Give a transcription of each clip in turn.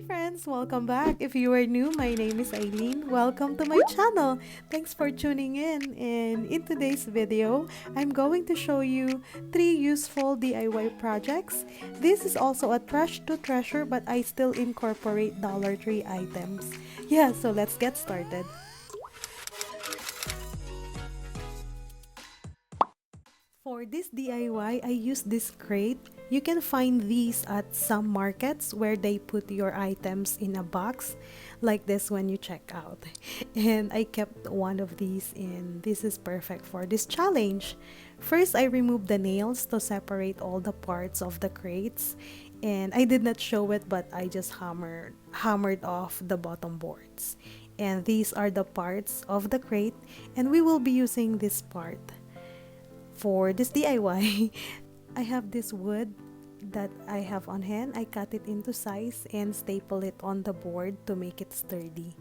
friends, welcome back. If you are new, my name is Eileen. Welcome to my channel. Thanks for tuning in. And in today's video, I'm going to show you 3 useful DIY projects. This is also a trash to treasure, but I still incorporate Dollar Tree items. Yeah, so let's get started. For this DIY, I use this crate. You can find these at some markets where they put your items in a box like this when you check out. And I kept one of these in. This is perfect for this challenge. First, I removed the nails to separate all the parts of the crates. And I did not show it, but I just hammered off the bottom boards. And these are the parts of the crate, and we will be using this part. For this DIY, I have this wood that I have on hand. I cut it into size and staple it on the board to make it sturdy.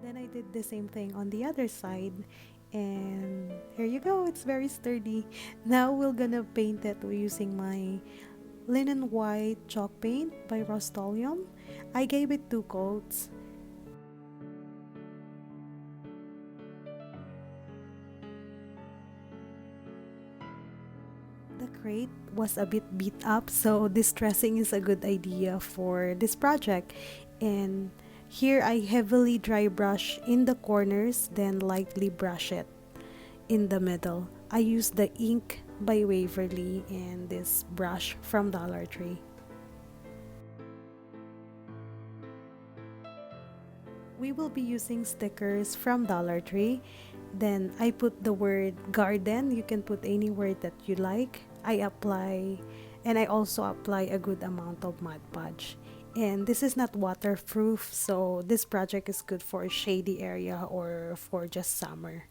Then I did the same thing on the other side, and here you go, it's very sturdy. Now we're gonna paint it using my linen white chalk paint by Rust-Oleum. I gave it 2 coats. The crate was a bit beat up, so distressing is a good idea for this project. And here I heavily dry brush in the corners, then lightly brush it in the middle. I use the ink by Waverly and this brush from Dollar Tree. We will be using stickers from Dollar Tree. Then I put the word garden. You can put any word that you like. I also apply a good amount of Mod Podge. And this is not waterproof, so this project is good for a shady area or for just summer.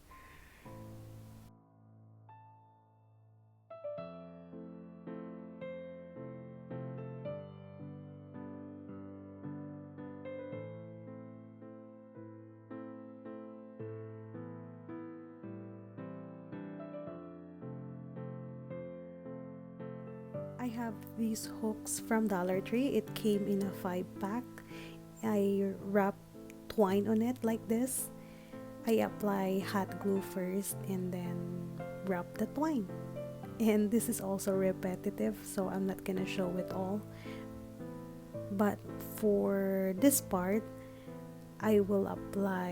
I have these hooks from Dollar Tree. It came in a 5-pack. I wrap twine on it like this. I apply hot glue first and then wrap the twine. And this is also repetitive, so I'm not gonna show it all. But for this part, I will apply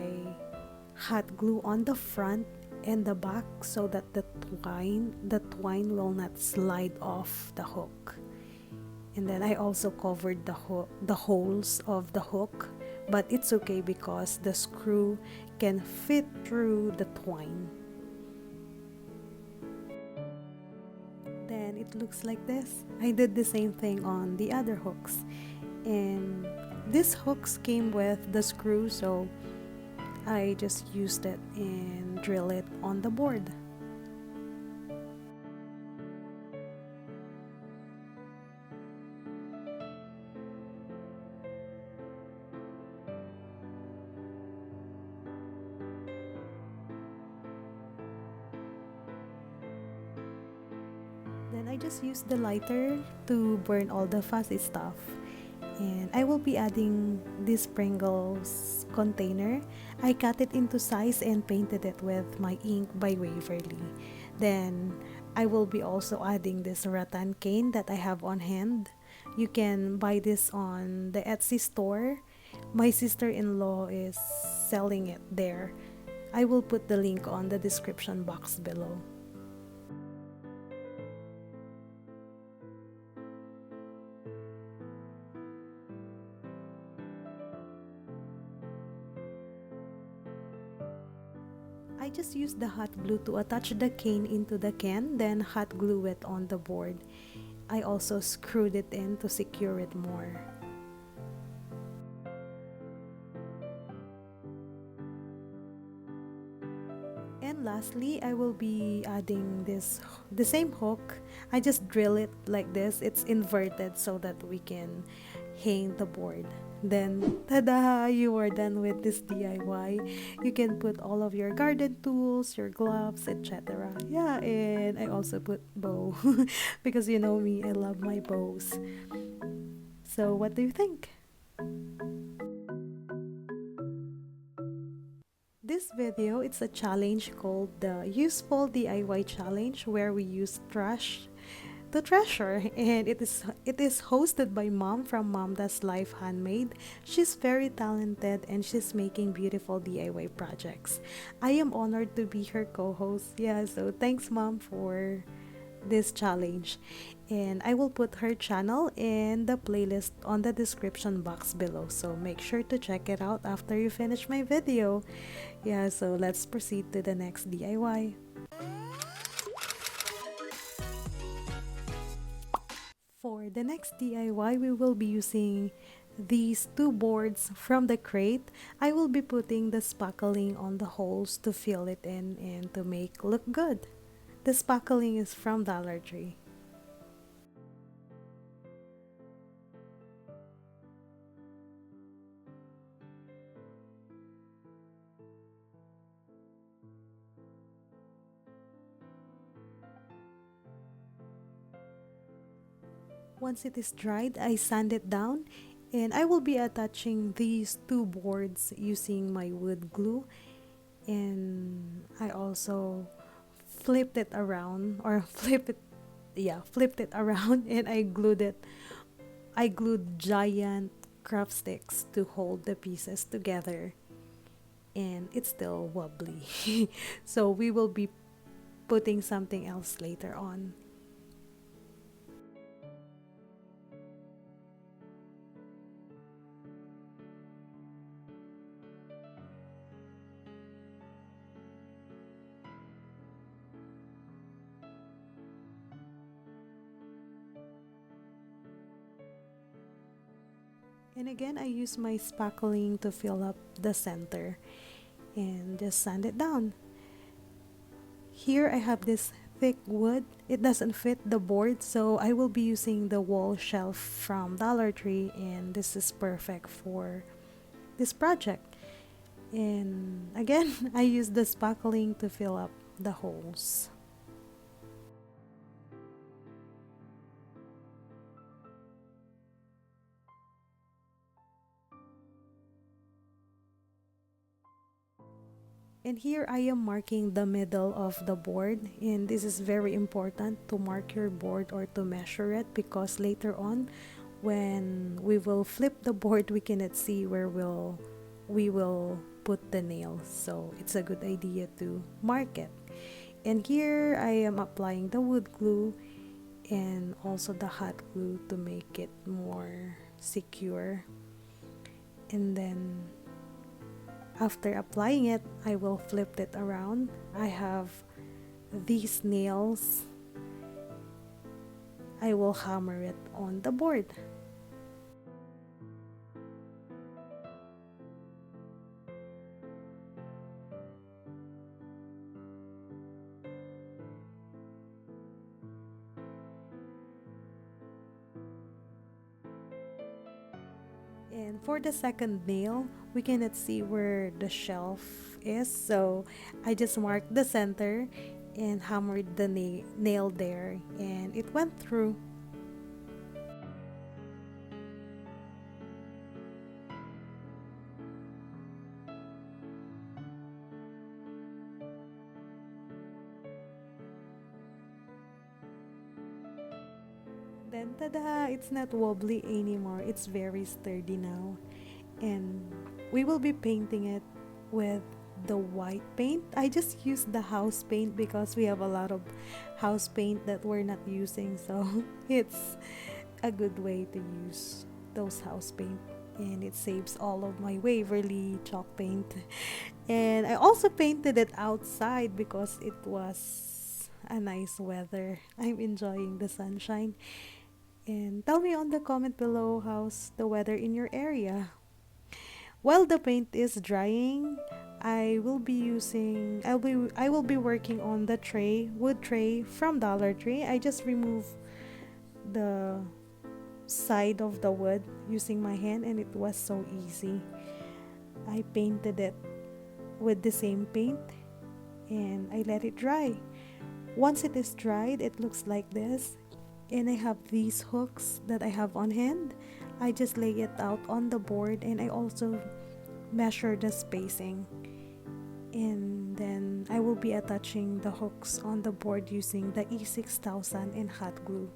hot glue on the front and the back so that the twine will not slide off the hook. And then I also covered the holes of the hook, but it's okay because the screw can fit through the twine. Then it looks like this. I did the same thing on the other hooks, and these hooks came with the screw, so I just used it and drill it on the board. Then I just used the lighter to burn all the fuzzy stuff. And I will be adding this Pringles container. I cut it into size and painted it with my ink by Waverly. Then I will be also adding this rattan cane that I have on hand. You can buy this on the Etsy store. My sister-in-law is selling it there. I will put the link on the description box below. I just used the hot glue to attach the cane into the can, then hot glue it on the board. I also screwed it in to secure it more. And lastly, I will be adding the same hook. I just drill it like this. It's inverted so that we can hang the board. then tada, you are done with this DIY. You can put all of your garden tools, your gloves, etc. Yeah, and I also put bow because you know me, I love my bows. So what do you think? This video, it's a challenge called the Useful DIY Challenge, where we use trash to treasure, and it is hosted by Mom from Mom Does Life Handmade. She's very talented and she's making beautiful DIY projects. I am honored to be her co-host. Yeah, so thanks Mom for this challenge, and I will put her channel and the playlist on the description box below, so make sure to check it out after you finish my video. Yeah, so let's proceed to the next DIY. For the next DIY, we will be using these two boards from the crate. I will be putting the spackling on the holes to fill it in and to make look good. The spackling is from Dollar Tree. Once it is dried, I sand it down, and I will be attaching these two boards using my wood glue, and I also flipped it around or flipped it around and I glued giant craft sticks to hold the pieces together, and it's still wobbly. So we will be putting something else later on. And again, I use my spackling to fill up the center and just sand it down. Here I have this thick wood. It doesn't fit the board, so I will be using the wall shelf from Dollar Tree, and this is perfect for this project. And again, I use the spackling to fill up the holes. And here I am marking the middle of the board, and this is very important to mark your board or to measure it, because later on when we will flip the board we cannot see where we will put the nails, so it's a good idea to mark it. And here I am applying the wood glue and also the hot glue to make it more secure. And then after applying it, I will flip it around. I have these nails. I will hammer it on the board. And for the second nail, we cannot see where the shelf is, so I just marked the center and hammered the nail there, and it went through. Then tada! It's not wobbly anymore. It's very sturdy now. And we will be painting it with the white paint. I just used the house paint because we have a lot of house paint that we're not using, so it's a good way to use those house paint, and it saves all of my Waverly chalk paint. And I also painted it outside because it was a nice weather. I'm enjoying the sunshine. And tell me on the comment below, how's the weather in your area. While the paint is drying, I will be working on the wood tray from Dollar Tree. I just remove the side of the wood using my hand, and it was so easy. I painted it with the same paint and I let it dry. Once it is dried, it looks like this. And I have these hooks that I have on hand. I just lay it out on the board, and I also measure the spacing. And then I will be attaching the hooks on the board using the E6000 and hot glue.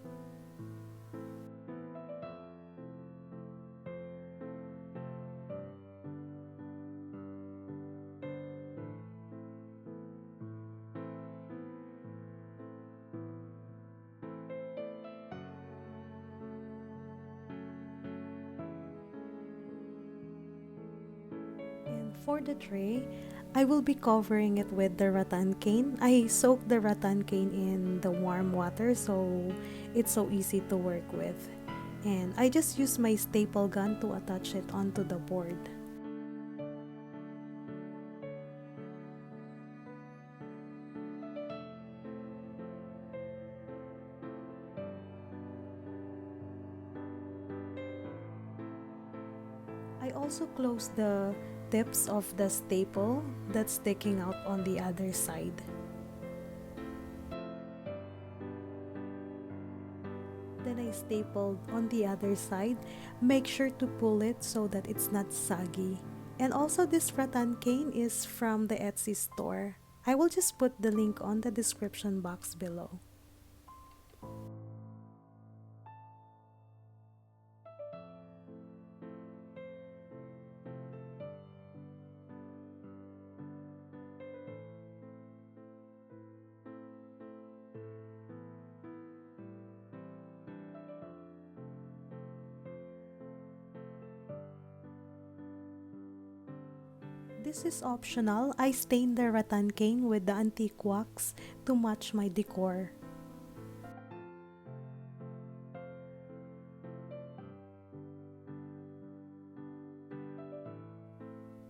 And for the tray, I will be covering it with the rattan cane. I soak the rattan cane in the warm water so it's so easy to work with. And I just use my staple gun to attach it onto the board. I also close the tips of the staple that's sticking out on the other side. Then I stapled on the other side. Make sure to pull it so that it's not saggy. And also this rattan cane is from the Etsy store. I will just put the link on the description box below. This is optional. I stained the rattan cane with the antique wax to match my decor.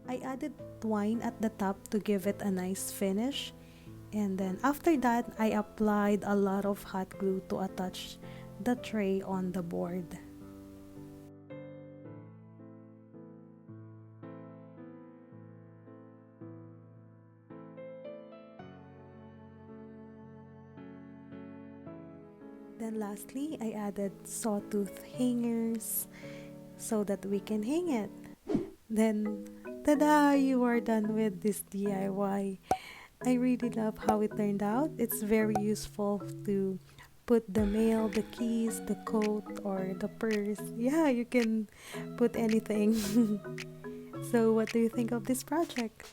I added twine at the top to give it a nice finish. And then after that, I applied a lot of hot glue to attach the tray on the board. Then lastly, I added sawtooth hangers so that we can hang it. Then, tada! You are done with this DIY. I really love how it turned out. It's very useful to put the mail, the keys, the coat, or the purse. Yeah, you can put anything. So, what do you think of this project?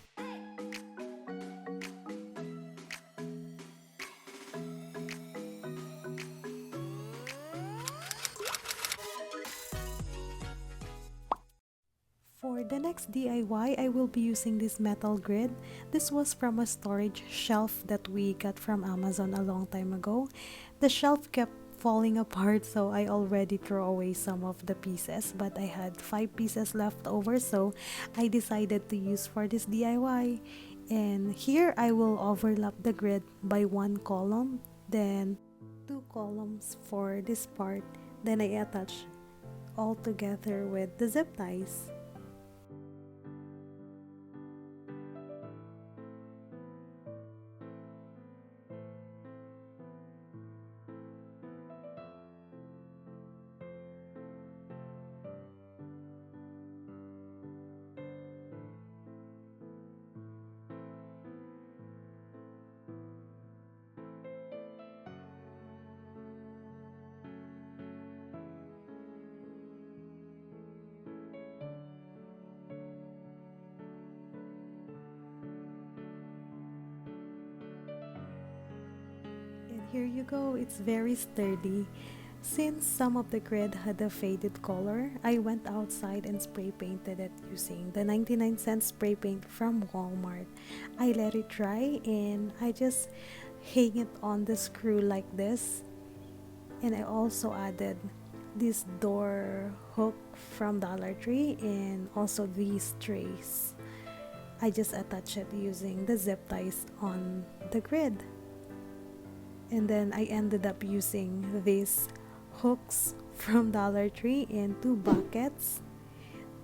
For the next DIY, I will be using this metal grid. This was from a storage shelf that we got from Amazon a long time ago. The shelf kept falling apart, so I already threw away some of the pieces, but I had 5 pieces left over, so I decided to use for this DIY. And here I will overlap the grid by 1 column, then 2 columns for this part, then I attach all together with the zip ties. And here you go, it's very sturdy. Since some of the grid had a faded color, I went outside and spray painted it using the 99-cent spray paint from Walmart. I let it dry and I just hang it on the screw like this. And I also added this door hook from Dollar Tree and also these trays. I just attach it using the zip ties on the grid. And then I ended up using these hooks from Dollar Tree and 2 buckets.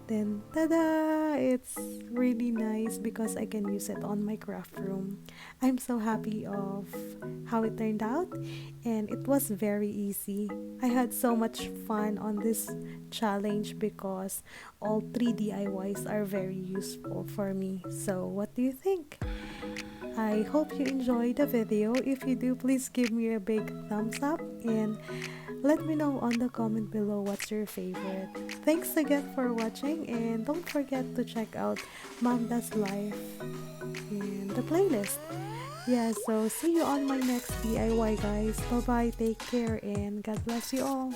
Then, tada! It's really nice because I can use it on my craft room. I'm so happy of how it turned out, and it was very easy. I had so much fun on this challenge because all 3 DIYs are very useful for me. So, what do you think? I hope you enjoyed the video. If you do, please give me a big thumbs up and let me know on the comment below what's your favorite. Thanks again for watching, and don't forget to check out Mom Does Life and the playlist. Yeah, so see you on my next DIY, guys. Bye bye, take care, and God bless you all.